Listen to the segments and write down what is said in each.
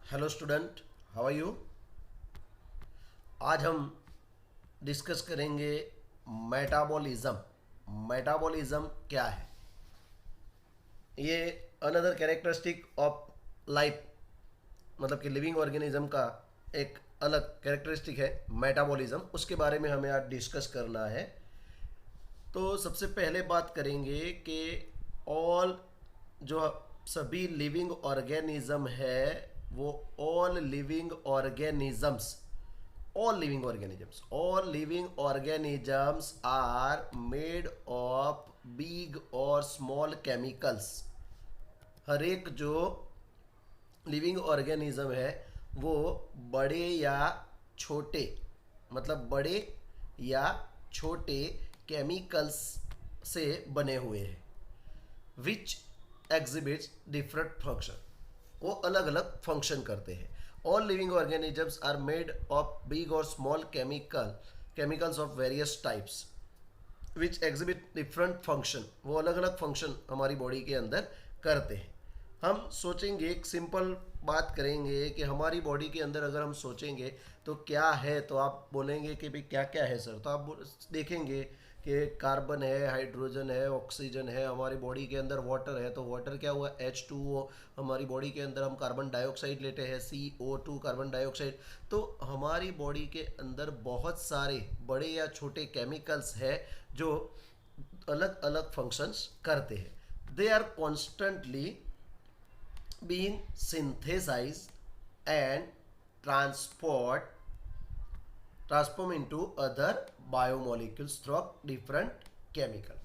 Hello student, how are you. आज हम discuss करेंगे मेटाबॉलिज्म। मेटाबॉलिज्म क्या है? ये अनदर कैरेक्टरिस्टिक ऑफ लाइफ, मतलब कि लिविंग ऑर्गेनिज्म का एक अलग कैरेक्टरिस्टिक है मेटाबॉलिज्म। उसके बारे में हमें आज डिस्कस करना है। तो सबसे पहले बात करेंगे कि ऑल जो सभी लिविंग ऑर्गेनिज्म है वो all living organisms all living organisms are made of big और small chemicals। हर एक जो लिविंग ऑर्गेनिज्म है वो बड़े या छोटे, मतलब बड़े या छोटे केमिकल्स से बने हुए हैं। विच एग्जिबिट्स डिफरेंट फंक्शन, वो अलग अलग फंक्शन करते हैं। All living organisms are made of big और small chemicals of various types which exhibit different function, वो अलग अलग फंक्शन हमारी बॉडी के अंदर करते हैं। हम सोचेंगे, एक सिंपल बात करेंगे कि हमारी बॉडी के अंदर अगर हम सोचेंगे तो क्या है, तो आप बोलेंगे कि भाई क्या क्या है सर। तो आप देखेंगे कि कार्बन है, हाइड्रोजन है, ऑक्सीजन है, हमारी बॉडी के अंदर वाटर है। तो वाटर क्या हुआ, H2O। हमारी बॉडी के अंदर हम कार्बन डाइऑक्साइड लेते हैं, CO2 कार्बन डाइऑक्साइड। तो हमारी बॉडी के अंदर बहुत सारे बड़े या छोटे केमिकल्स है जो अलग अलग फंक्शंस करते हैं। They are constantly being synthesized and transport transform into other biomolecules through different chemical।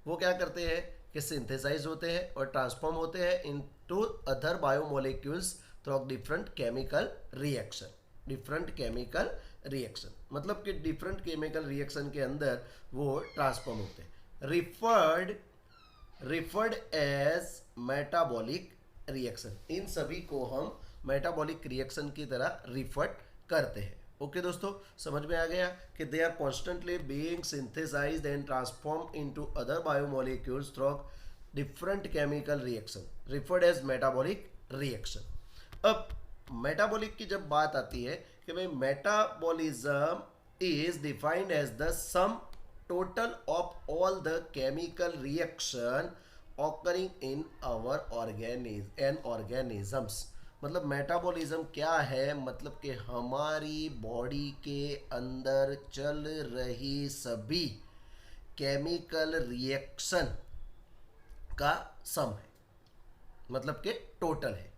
वो क्या करते हैं कि सिंथेसाइज होते हैं और ट्रांसफॉर्म होते हैं into other biomolecules through different chemical reaction. Different chemical reaction मतलब कि डिफरेंट केमिकल रिएक्शन के अंदर वो ट्रांसफॉर्म होते हैं। रिफर्ड एज मेटाबॉलिक रिएक्शन, इन सभी को हम मेटाबॉलिक रिएक्शन की तरह रिफर करते हैं। ओके दोस्तों, समझ में आ गया कि they are constantly being synthesized and transform into other biomolecules through different chemical reaction referred as metabolic reaction. अब मेटाबॉलिक की जब बात आती है कि भाई metabolism is defined as the sum total of all the chemical reaction occurring in our organisms। मतलब metabolism क्या है, मतलब कि हमारी बॉडी के अंदर चल रही सभी केमिकल रिएक्शन का सम है, मतलब कि टोटल है।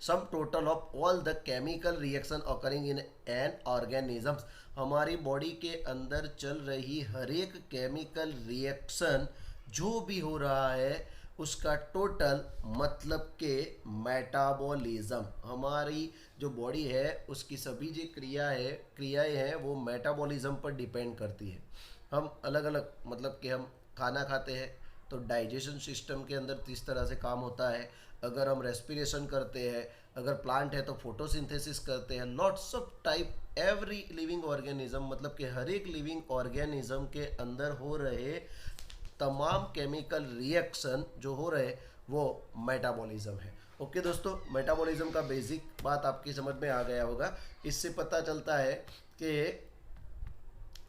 सम total of all the chemical reaction occurring in an organisms, हमारी बॉडी के अंदर चल रही हर एक केमिकल रिएक्शन जो भी हो रहा है उसका टोटल मतलब के मेटाबॉलिज्म। हमारी जो बॉडी है उसकी सभी जो क्रियाएं हैं वो मेटाबॉलिज्म पर डिपेंड करती है। हम अलग अलग, मतलब कि हम खाना खाते हैं तो डाइजेशन सिस्टम के अंदर किस तरह से काम होता है। अगर हम रेस्पिरेशन करते हैं, अगर प्लांट है तो फोटोसिंथेसिस करते हैं। Lots of type every living organism, मतलब कि हर एक लिविंग ऑर्गेनिज्म के अंदर हो रहे तमाम केमिकल रिएक्शन जो हो रहे वो मेटाबॉलिज्म है। ओके दोस्तों, मेटाबॉलिज्म का बेसिक बात आपकी समझ में आ गया होगा। इससे पता चलता है कि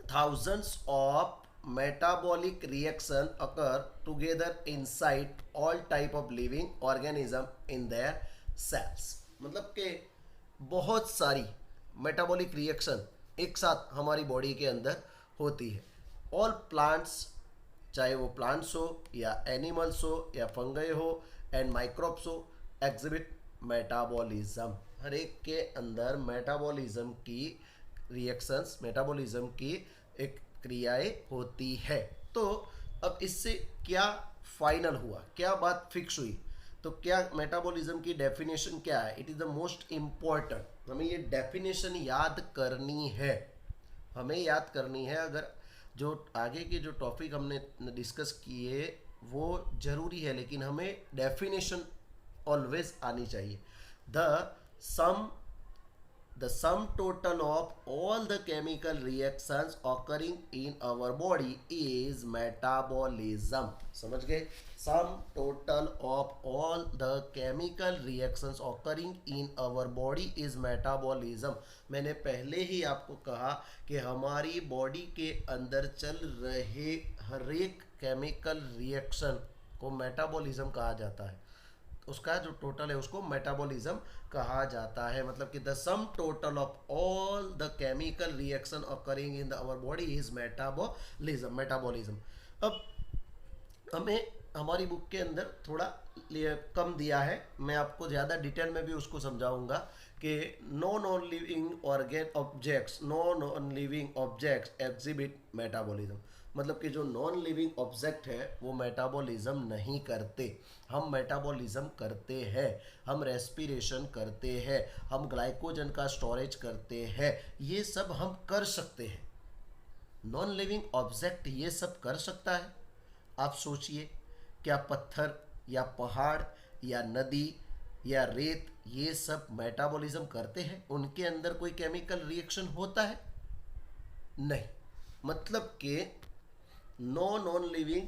thousands of metabolic reaction occur together inside all type of living organism in their cells। मतलब कि बहुत सारी मेटाबॉलिक रिएक्शन एक साथ हमारी बॉडी के अंदर होती है। ऑल प्लांट्स, चाहे वो प्लांट्स हो या एनिमल्स हो या फंगई हो एंड माइक्रोब्स हो, एग्जिबिट मेटाबॉलिज्म। हर एक के अंदर मेटाबॉलिज्म की रिएक्शंस, मेटाबॉलिज्म की एक क्रियाएं होती है। तो अब इससे क्या फाइनल हुआ, क्या बात फिक्स हुई, तो क्या मेटाबॉलिज्म की डेफिनेशन क्या है? It is the most important. हमें ये डेफिनेशन याद करनी है, हमें याद करनी है। अगर जो आगे के जो टॉपिक हमने डिस्कस किए वो ज़रूरी है, लेकिन हमें डेफिनेशन ऑलवेज आनी चाहिए। The sum the sum total of all the chemical reactions occurring in our body is metabolism. समझ गए? Sum total of all the chemical reactions occurring in our body is metabolism. मैंने पहले ही आपको कहा कि हमारी बॉडी के अंदर चल रहे हर एक केमिकल रिएक्शन को मेटाबॉलिज्म कहा जाता है. उसका जो टोटल है उसको मेटाबॉलिज्म कहा जाता है. मतलब कि the sum total of all the chemical reaction occurring in our body is metabolism. अब हमें हमारी बुक के अंदर थोड़ा कम दिया है, मैं आपको ज़्यादा डिटेल में भी उसको समझाऊंगा कि non living objects exhibit metabolism. मतलब कि जो नॉन लिविंग ऑब्जेक्ट है वो मेटाबॉलिज्म नहीं करते, हम मेटाबॉलिज्म करते हैं. हम रेस्पिरेशन करते हैं, हम ग्लाइकोजन का स्टोरेज करते हैं, ये सब हम कर सकते हैं. नॉन लिविंग ऑब्जेक्ट ये सब कर सकता है? आप सोचिए, क्या पत्थर या पहाड़ या नदी या रेत ये सब मेटाबॉलिज्म करते हैं? उनके अंदर कोई केमिकल रिएक्शन होता है? नहीं. मतलब कि non living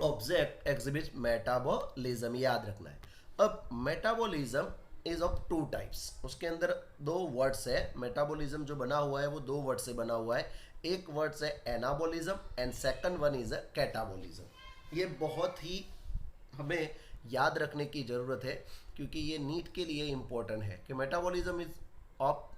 object exhibit metabolism, याद रखना है. अब metabolism is of two types. उसके अंदर दो वर्ड्स है. मेटाबॉलिज्म जो बना हुआ है वो दो वर्ड से बना हुआ है. एक वर्ड है anabolism and second one is a catabolism. ये बहुत ही हमें याद रखने की ज़रूरत है क्योंकि ये नीट के लिए इम्पोर्टेंट है कि metabolism is of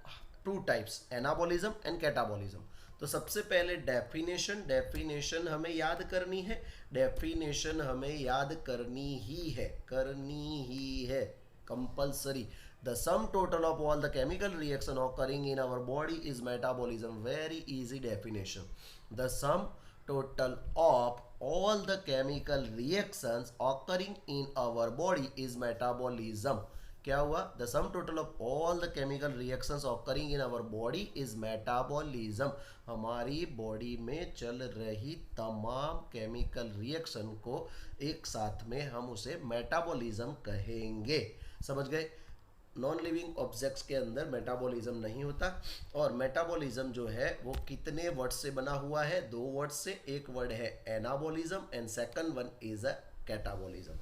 two types, anabolism and catabolism. तो सबसे पहले डेफिनेशन हमें याद करनी है. डेफिनेशन हमें याद करनी ही है compulsory. The sum total of all the chemical reaction occurring in our body is metabolism. Very easy definition. The sum total of all the chemical reactions occurring in our body is metabolism. क्या हुआ? The sum total of all the chemical reactions occurring in our body is metabolism. हमारी body में चल रही तमाम chemical reaction को एक साथ में हम उसे मेटाबॉलिज्म कहेंगे. समझ गए? नॉन लिविंग ऑब्जेक्ट्स के अंदर मेटाबॉलिज्म नहीं होता. और मेटाबॉलिज्म जो है वो कितने वर्ड से बना हुआ है? दो वर्ड से. एक वर्ड है anabolism and second one is a catabolism.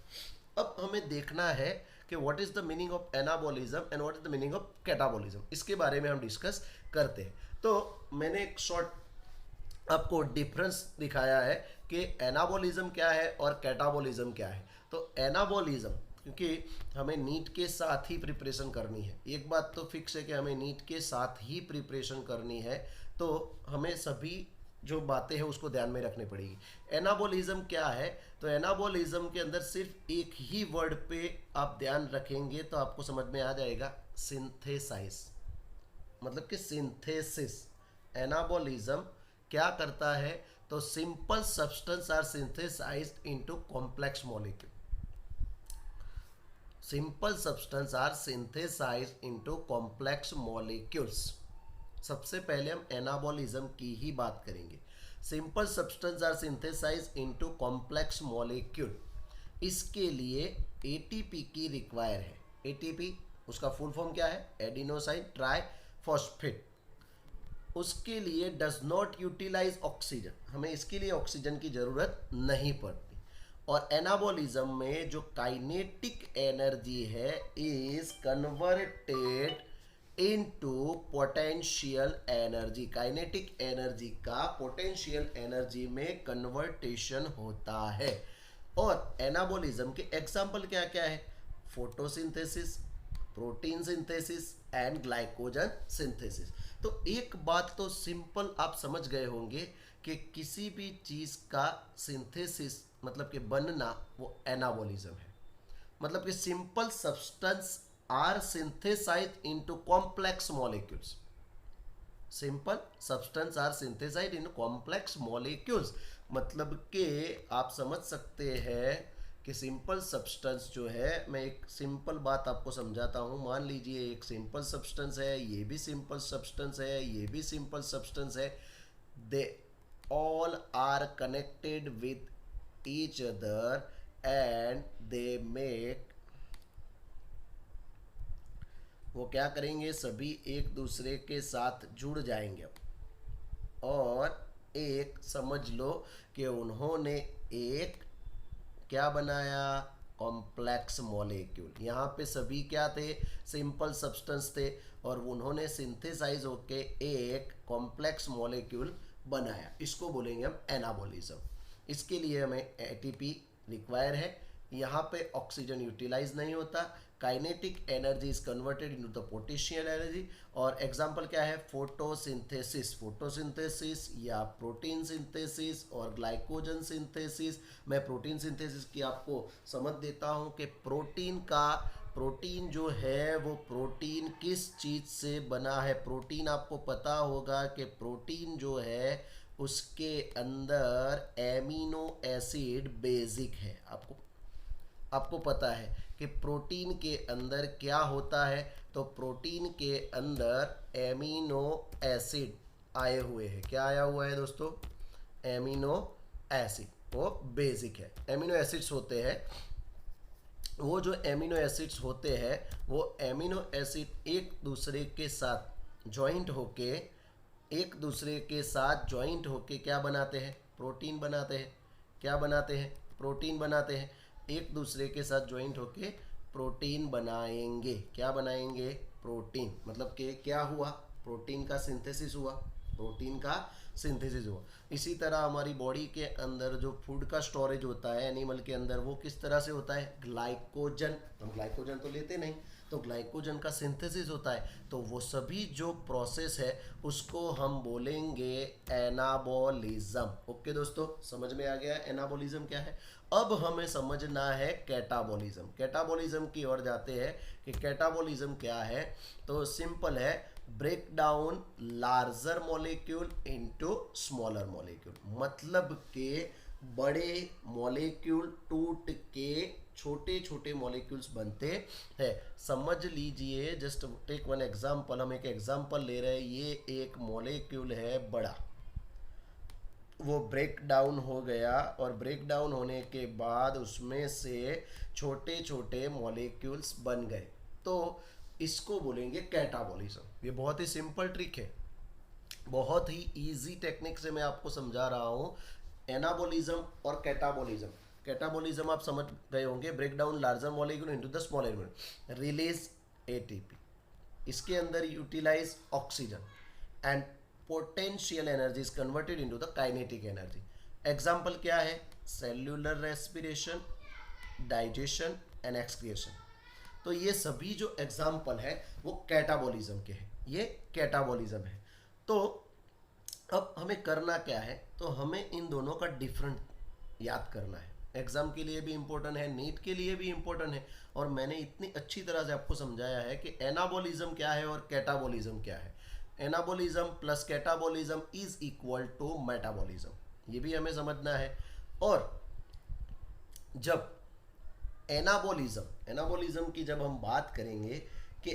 अब हमें देखना है कि what is the meaning of anabolism and what is the meaning of catabolism. इसके बारे में हम डिस्कस करते हैं. तो मैंने एक शॉर्ट आपको डिफरेंस दिखाया है कि एनाबॉलिज्म क्या है और कैटाबॉलिज्म क्या है. तो एनाबॉलिज्म, क्योंकि हमें नीट के साथ ही प्रिपरेशन करनी है, एक बात तो फिक्स है कि हमें नीट के साथ ही प्रिपरेशन करनी है, तो हमें सभी जो बातें हैं उसको ध्यान में रखनी पड़ेगी. एनाबॉलिज्म क्या है? तो एनाबॉलिज्म के अंदर सिर्फ एक ही वर्ड पे आप ध्यान रखेंगे तो आपको समझ में आ जाएगा, सिंथेसाइज. मतलब कि सिंथेसिस. एनाबॉलिज्म क्या करता है? तो simple substance are synthesized into complex molecule. Simple substance are synthesized into complex molecules. सबसे पहले हम एनाबॉलिज्म की ही बात करेंगे. Simple substance are synthesized into complex molecule. इसके लिए एटीपी की रिक्वायर है. एटीपी उसका फुल फॉर्म क्या है? Adenosine triphosphate. उसके लिए डज नॉट यूटिलाइज ऑक्सीजन. हमें इसके लिए ऑक्सीजन की जरूरत नहीं पड़ती. और एनाबॉलिज्म में जो काइनेटिक एनर्जी है is converted into potential energy. Kinetic energy का पोटेंशियल एनर्जी में कन्वर्टेशन होता है. और एनाबॉलिज्म के एग्जाम्पल क्या क्या है? Photosynthesis, protein synthesis and glycogen synthesis. तो एक बात तो सिंपल आप समझ गए होंगे कि किसी भी चीज़ का सिंथेसिस मतलब कि बनना वो एनाबॉलिज्म है. मतलब कि simple substance are synthesized into complex molecules. Simple substance are synthesized in complex molecules. मतलब कि आप समझ सकते हैं कि सिंपल सब्सटेंस जो है, मैं एक सिंपल बात आपको समझाता हूँ. मान लीजिए एक सिंपल सब्सटेंस है, ये भी सिंपल सब्सटेंस है, ये भी सिंपल सब्सटेंस है. दे all are connected with each other and they make वो क्या करेंगे, सभी एक दूसरे के साथ जुड़ जाएंगे और एक समझ लो कि उन्होंने एक क्या बनाया, कॉम्प्लेक्स मॉलिक्यूल। यहाँ पे सभी क्या थे, सिंपल सब्सटेंस थे और उन्होंने सिंथेसाइज होके एक कॉम्प्लेक्स मॉलिक्यूल बनाया। इसको बोलेंगे हम एनाबॉलिज्म। इसके लिए हमें एटीपी रिक्वायर है। यहाँ पे ऑक्सीजन यूटिलाइज नहीं होता, kinetic energy is converted into the potential energy. और एग्जांपल क्या है, फोटोसिंथेसिस, फोटोसिंथेसिस या प्रोटीन सिंथेसिस और ग्लाइकोजन सिंथेसिस। मैं प्रोटीन सिंथेसिस की आपको समझ देता हूँ कि प्रोटीन जो है वो प्रोटीन किस चीज़ से बना है। प्रोटीन आपको पता होगा कि प्रोटीन जो है उसके अंदर एमिनो एसिड बेसिक है। आपको पता है कि प्रोटीन के अंदर क्या होता है, तो प्रोटीन के अंदर एमिनो एसिड आए हुए हैं। क्या आया हुआ है दोस्तों, एमिनो एसिड, वो बेसिक है। एमिनो एसिड्स होते हैं, वो जो एमिनो एसिड्स होते हैं वो एमिनो एसिड एक दूसरे के साथ जॉइंट होके क्या बनाते हैं, प्रोटीन बनाते हैं। क्या बनाते हैं, प्रोटीन बनाते हैं। एक दूसरे के साथ ज्वाइंट होके प्रोटीन बनाएंगे। क्या बनाएंगे, प्रोटीन। मतलब कि क्या हुआ, प्रोटीन का सिंथेसिस हुआ। इसी तरह हमारी बॉडी के अंदर जो फूड का स्टोरेज होता है एनिमल के अंदर, वो किस तरह से होता है, ग्लाइकोजन। हम ग्लाइकोजन तो लेते नहीं, तो ग्लाइकोजन का सिंथेसिस होता है। तो वो सभी जो प्रोसेस है उसको हम बोलेंगे एनाबॉलिज्म। ओके दोस्तों, समझ में आ गया एनाबॉलिज्म क्या है। अब हमें समझना है कैटाबॉलिज्म। कैटाबॉलिज्म की ओर जाते हैं कि कैटाबॉलिज्म क्या है। तो सिंपल है, break down larger molecule into smaller molecule. मतलब के बड़े मॉलिक्यूल टूट के छोटे छोटे मॉलिक्यूल्स बनते हैं। समझ लीजिए, जस्ट टेक वन एग्जांपल। हम एक एग्जांपल ले रहे हैं, ये एक मॉलिक्यूल है बड़ा, वो ब्रेक डाउन हो गया और ब्रेक डाउन होने के बाद उसमें से छोटे छोटे मॉलिक्यूल्स बन गए, तो इसको बोलेंगे कैटाबॉलिज्म। ये बहुत ही सिंपल ट्रिक है, बहुत ही इजी टेक्निक से मैं आपको समझा रहा हूँ। एनाबॉलिज्म और कैटाबॉलिज्म। कैटाबॉलिज्म आप समझ गए होंगे, break down larger molecule into the smaller molecule, release ATP, इसके अंदर utilize oxygen and potential energy is converted into the kinetic energy. Example क्या है, cellular respiration, digestion and excretion. तो ये सभी जो एग्जाम्पल है वो कैटाबॉलिज्म के हैं, ये कैटाबॉलिज्म है। तो अब हमें करना क्या है, तो हमें इन दोनों का डिफरेंट याद करना है। एग्जाम के लिए भी इम्पोर्टेंट है, नीट के लिए भी इम्पोर्टेंट है। और मैंने इतनी अच्छी तरह से आपको समझाया है कि एनाबॉलिज्म क्या है और कैटाबॉलिज्म क्या है। Anabolism plus catabolism is equal to metabolism, ये भी हमें समझना है। और जब एनाबॉलिज्म की जब हम बात करेंगे कि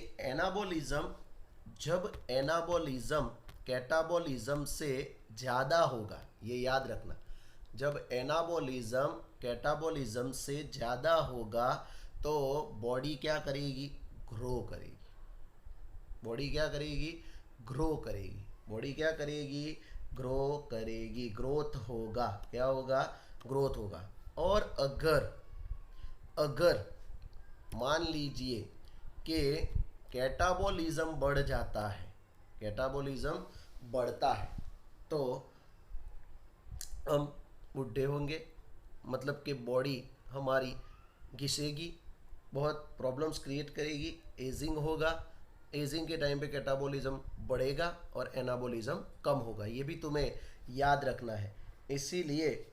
जब एनाबॉलिज्म कैटाबॉलिज्म से ज़्यादा होगा, ये याद रखना, जब एनाबॉलिज्म कैटाबॉलिज्म से ज़्यादा होगा तो बॉडी क्या करेगी, ग्रो करेगी। बॉडी क्या करेगी, ग्रो करेगी। बॉडी क्या करेगी, ग्रो करेगी, ग्रोथ होगा। क्या होगा, ग्रोथ होगा। और अगर मान लीजिए कि कैटाबॉलिज्म बढ़ जाता है, कैटाबॉलिज्म बढ़ता है, तो हम बुढ़े होंगे, मतलब कि बॉडी हमारी घिसेगी, बहुत प्रॉब्लम्स क्रिएट करेगी, एजिंग होगा। एजिंग के टाइम पे कैटाबॉलिज्म बढ़ेगा और एनाबॉलिज्म कम होगा, ये भी तुम्हें याद रखना है। इसीलिए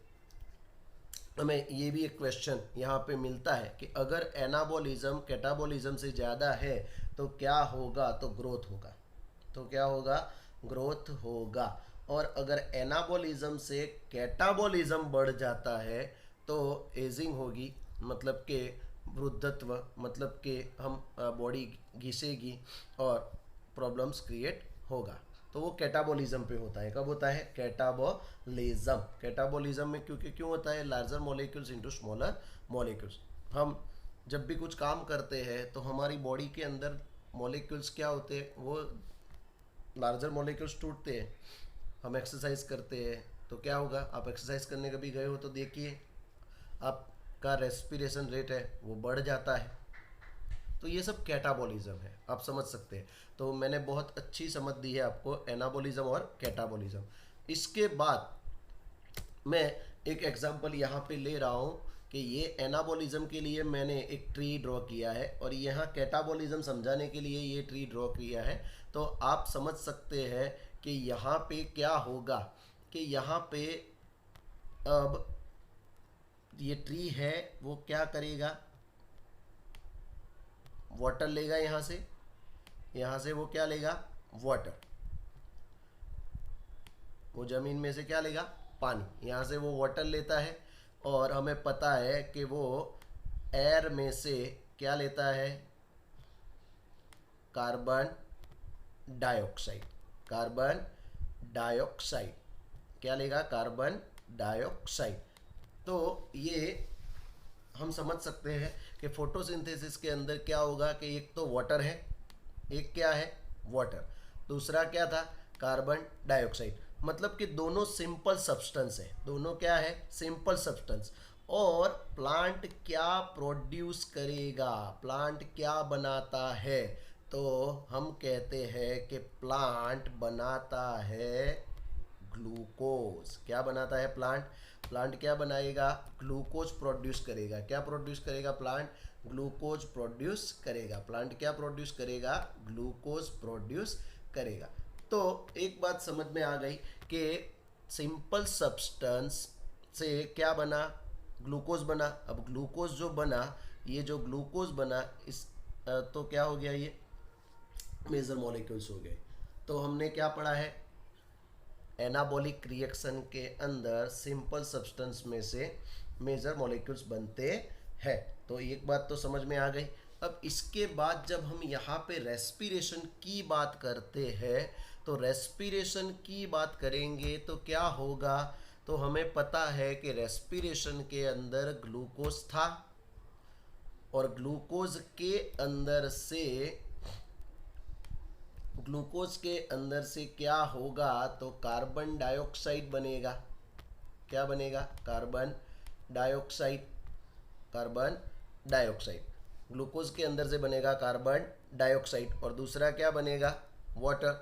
हमें ये भी एक क्वेश्चन यहाँ पे मिलता है कि अगर एनाबॉलिज्म कैटाबॉलिज्म से ज़्यादा है तो क्या होगा, तो ग्रोथ होगा। तो क्या होगा, ग्रोथ होगा। और अगर एनाबॉलिज्म से कैटाबॉलिज्म बढ़ जाता है तो एजिंग होगी, मतलब कि वृद्धत्व, मतलब कि हम बॉडी घिसेगी और प्रॉब्लम्स क्रिएट होगा। तो वो कैटाबॉलिज्म पे होता है। कब होता है, कैटाबॉलिज्म। कैटाबॉलिज्म में क्यों होता है, larger molecules into smaller molecules. हम जब भी कुछ काम करते हैं तो हमारी बॉडी के अंदर मॉलिक्यूल्स क्या होते हैं, वो लार्जर मॉलिक्यूल्स टूटते हैं। हम एक्सरसाइज करते हैं तो क्या होगा, आप एक्सरसाइज करने कभी गए हो तो देखिए आपका रेस्पिरेशन रेट है वो बढ़ जाता है। तो ये सब कैटाबॉलिज्म है, आप समझ सकते हैं। तो मैंने बहुत अच्छी समझ दी है आपको एनाबॉलिज्म और कैटाबॉलिज्म। इसके बाद मैं एक एग्जांपल यहाँ पे ले रहा हूँ कि ये एनाबॉलिज्म के लिए मैंने एक ट्री ड्रॉ किया है और यहाँ कैटाबॉलिज्म समझाने के लिए ये ट्री ड्रॉ किया है। तो आप समझ सकते हैं कि यहाँ पे क्या होगा कि यहाँ पे अब ये ट्री है वो क्या करेगा, वाटर लेगा यहाँ से वो क्या लेगा, वाटर। वो ज़मीन में से क्या लेगा, पानी। यहाँ से वो वाटर लेता है और हमें पता है कि वो एयर में से क्या लेता है, कार्बन डाइऑक्साइड। कार्बन डाइऑक्साइड क्या लेगा, कार्बन डाइऑक्साइड। तो ये हम समझ सकते हैं कि फोटोसिंथेसिस के अंदर क्या होगा कि एक तो वाटर है, एक क्या है, वाटर, दूसरा क्या था, कार्बन डाइऑक्साइड। मतलब कि दोनों सिंपल सब्सटेंस है, दोनों क्या है, सिंपल सब्सटेंस। और प्लांट क्या प्रोड्यूस करेगा, प्लांट क्या बनाता है, तो हम कहते हैं कि प्लांट बनाता है ग्लूकोज। क्या बनाता है प्लांट, प्लांट क्या बनाएगा, ग्लूकोज प्रोड्यूस करेगा। क्या प्रोड्यूस करेगा प्लांट, ग्लूकोज प्रोड्यूस करेगा। प्लांट क्या प्रोड्यूस करेगा, ग्लूकोज प्रोड्यूस करेगा। तो एक बात समझ में आ गई कि सिंपल सब्सटेंस से क्या बना, ग्लूकोज बना। अब ग्लूकोज जो बना, ये जो ग्लूकोज बना इस तो क्या हो गया, ये मेजर मॉलिक्यूल्स हो गए। तो हमने क्या पढ़ा है, एनाबॉलिक रिएक्शन के अंदर सिंपल सब्सटेंस में से मेजर मॉलिक्यूल्स बनते हैं। तो एक बात तो समझ में आ गई। अब इसके बाद जब हम यहाँ पे रेस्पिरेशन की बात करते हैं, तो रेस्पिरेशन की बात करेंगे तो क्या होगा, तो हमें पता है कि रेस्पिरेशन के अंदर ग्लूकोज था और ग्लूकोज के अंदर से क्या होगा, तो कार्बन डाइऑक्साइड बनेगा। क्या बनेगा, carbon dioxide. Carbon dioxide glucose के अंदर से बनेगा कार्बन डाइऑक्साइड। और दूसरा क्या बनेगा, वाटर।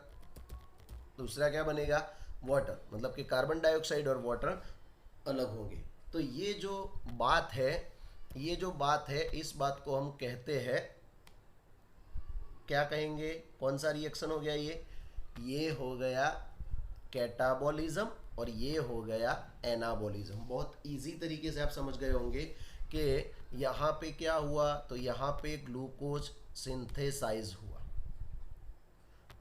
दूसरा क्या बनेगा, वाटर। मतलब कि कार्बन डाइऑक्साइड और वाटर अलग होंगे। तो ये जो बात है इस बात को हम कहते हैं, क्या कहेंगे, कौन सा रिएक्शन हो गया, ये हो गया कैटाबॉलिज्म और ये हो गया एनाबॉलिज्म। बहुत इजी तरीके से आप समझ गए होंगे कि यहाँ पे क्या हुआ, तो यहाँ पे ग्लूकोज सिंथेसाइज हुआ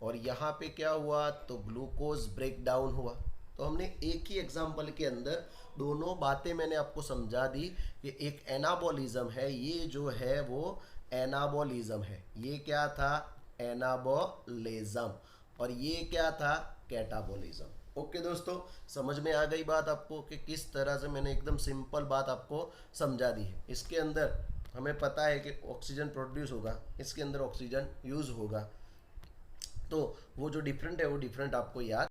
और यहाँ पे क्या हुआ, तो ग्लूकोज ब्रेक डाउन हुआ। तो हमने एक ही एग्जाम्पल के अंदर दोनों बातें मैंने आपको समझा दी कि एक एनाबॉलिज्म है, ये जो है वो एनाबॉलिज्म है। ये क्या था, एनाबॉलिज्म। और ये क्या था, कैटाबॉलिज्म। ओके दोस्तों, समझ में आ गई बात आपको कि किस तरह से मैंने एकदम सिंपल बात आपको समझा दी है। इसके अंदर हमें पता है कि ऑक्सीजन प्रोड्यूस होगा, इसके अंदर ऑक्सीजन यूज होगा। तो वो जो डिफरेंट है वो डिफरेंट आपको याद।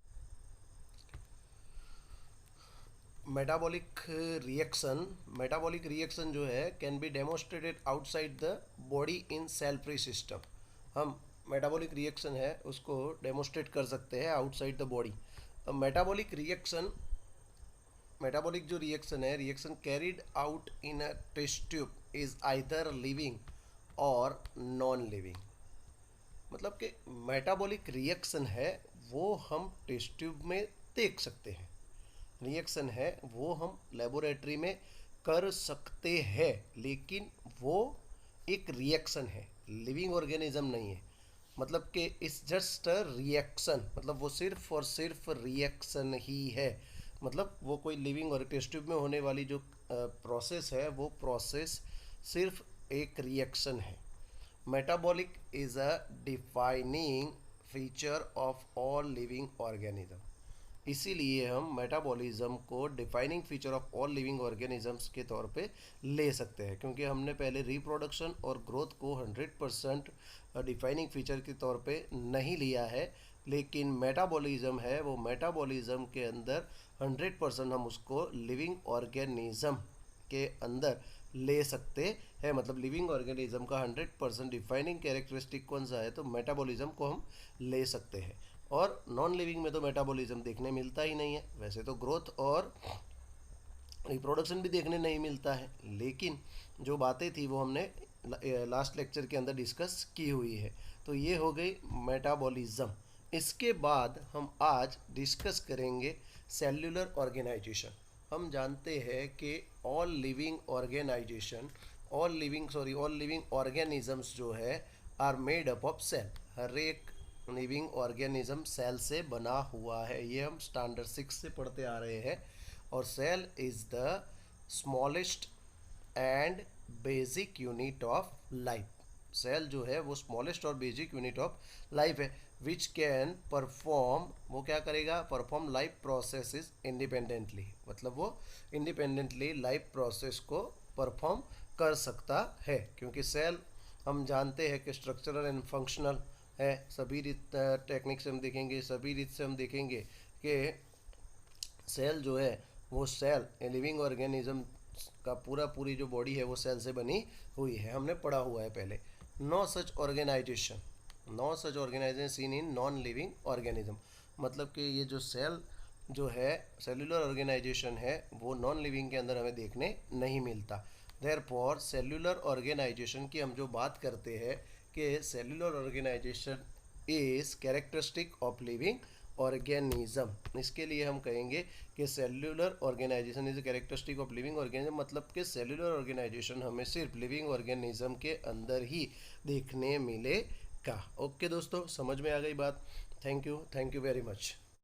मेटाबॉलिक रिएक्शन जो है can be demonstrated outside the body in cell free system. हम मेटाबॉलिक रिएक्शन है उसको डेमोन्स्ट्रेट कर सकते हैं आउटसाइड द बॉडी। मेटाबॉलिक जो रिएक्शन है, reaction carried out in a test tube is either living or non living. मतलब कि मेटाबॉलिक रिएक्शन है वो हम टेस्ट ट्यूब में देख सकते हैं, रिएक्शन है वो हम लेबोरेटरी में कर सकते हैं, लेकिन वो एक रिएक्शन है, लिविंग ऑर्गेनिज्म नहीं है। मतलब कि इट्स जस्ट अ रिएक्शन, मतलब वो सिर्फ और सिर्फ रिएक्शन ही है। मतलब वो कोई लिविंग और टेस्ट ट्यूब में होने वाली जो प्रोसेस है वो प्रोसेस सिर्फ एक रिएक्शन है। Metabolic is a defining feature of all living organism. इसीलिए हम मेटाबॉलिज्म को defining feature of all living organisms के तौर पे ले सकते हैं, क्योंकि हमने पहले रिप्रोडक्शन और ग्रोथ को 100% डिफाइनिंग फीचर के तौर पे नहीं लिया है, लेकिन मेटाबॉलिज्म है वो मेटाबॉलिज्म के अंदर 100% हम उसको लिविंग ऑर्गेनिज्म के अंदर ले सकते हैं। मतलब लिविंग ऑर्गेनिज्म का 100% डिफाइनिंग कैरेक्टरिस्टिक कौन सा है, तो मेटाबॉलिज्म को हम ले सकते हैं। और नॉन लिविंग में तो मेटाबॉलिज्म देखने मिलता ही नहीं है। वैसे तो ग्रोथ और रिप्रोडक्शन भी देखने नहीं मिलता है, लेकिन जो बातें थी वो हमने लास्ट लेक्चर के अंदर डिस्कस की हुई है। तो ये हो गई मेटाबॉलिज्म। इसके बाद हम आज डिस्कस करेंगे सेल्यूलर ऑर्गेनाइजेशन। हम जानते हैं कि ऑल लिविंग ऑर्गेनिजम्स जो है are made up of cell. हर एक लिविंग ऑर्गेनिज्म सेल से बना हुआ है, ये हम स्टैंडर्ड 6 से पढ़ते आ रहे हैं। और cell is the smallest and basic unit of life. Cell जो है वो स्मॉलेस्ट और बेसिक यूनिट ऑफ लाइफ है, विच कैन परफॉर्म, वो क्या करेगा, परफॉर्म लाइफ प्रोसेसेस इंडिपेंडेंटली। मतलब वो इंडिपेंडेंटली लाइफ प्रोसेस को परफॉर्म कर सकता है, क्योंकि सेल हम जानते हैं कि स्ट्रक्चरल एंड फंक्शनल है। सभी टेक्निक से हम देखेंगे, सभी रीत से हम देखेंगे कि सेल जो है वो सेल लिविंग ऑर्गेनिज्म का पूरी जो बॉडी है वो सेल से बनी हुई है, हमने पढ़ा हुआ है पहले। No such organization seen in non living organism. मतलब कि ये जो सेल जो है सेल्यूलर ऑर्गेनाइजेशन है वो नॉन लिविंग के अंदर हमें देखने नहीं मिलता। देयरफॉर सेल्यूलर ऑर्गेनाइजेशन की हम जो बात करते हैं कि cellular organization is characteristic of living organism, इसके लिए हम कहेंगे कि cellular organization is characteristic of living organism. मतलब कि सेल्यूलर ऑर्गेनाइजेशन हमें सिर्फ लिविंग ऑर्गेनिज्म के अंदर ही देखने मिलेगा। ओके दोस्तों, समझ में आ गई बात। Thank you very much.